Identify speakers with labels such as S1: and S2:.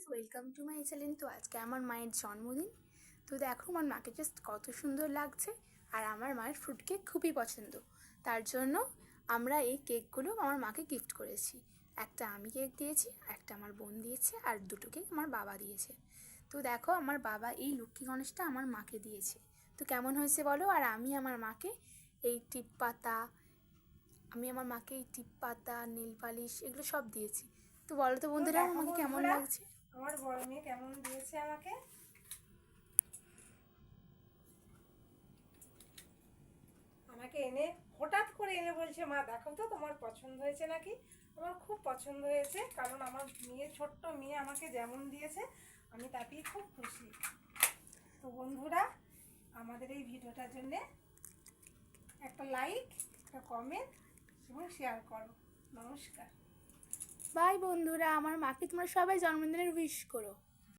S1: Guys, welcome to my channel. তো আজকে আমার মায়ের জন্মদিন। তো দেখো আমার মাকে জাস্ট কত সুন্দর লাগছে। আর আমার মায়ের ফ্রুট কেক খুবই পছন্দ। তার জন্য আমরা এই কেকগুলো আমার মাকে গিফট করেছি। একটা আমি কেক দিয়েছি, একটা আমার বোন দিয়েছে, আর দুটো কেক আমার বাবা দিয়েছে। তো দেখো আমার বাবা এই লক্ষ্মী গণেশটা আমার মাকে দিয়েছে। তো কেমন হয়েছে বলো। আর আমি আমার মাকে এই টিপ পাতা নেল পালিশ এগুলো সব দিয়েছি। তো বলো তো বন্ধুরা আমাকে কেমন লাগছে।
S2: আমার বড় মেয়ে কেমন দিয়েছে আমাকে এনে হঠাৎ করে এনে বলছে, মা দেখো তো তোমার পছন্দ হয়েছে নাকি। আমার খুব পছন্দ হয়েছে, কারণ আমার মেয়ে, ছোট্ট মেয়ে আমাকে যেমন দিয়েছে আমি তাতেই খুব খুশি। তো বন্ধুরা, আমাদের এই ভিডিওটার জন্যে একটা লাইক, একটা কমেন্ট এবং শেয়ার করো। নমস্কার।
S1: বাই বন্ধুরা, আমার মাকে তোমরা সবাই জন্মদিনের উইশ করো।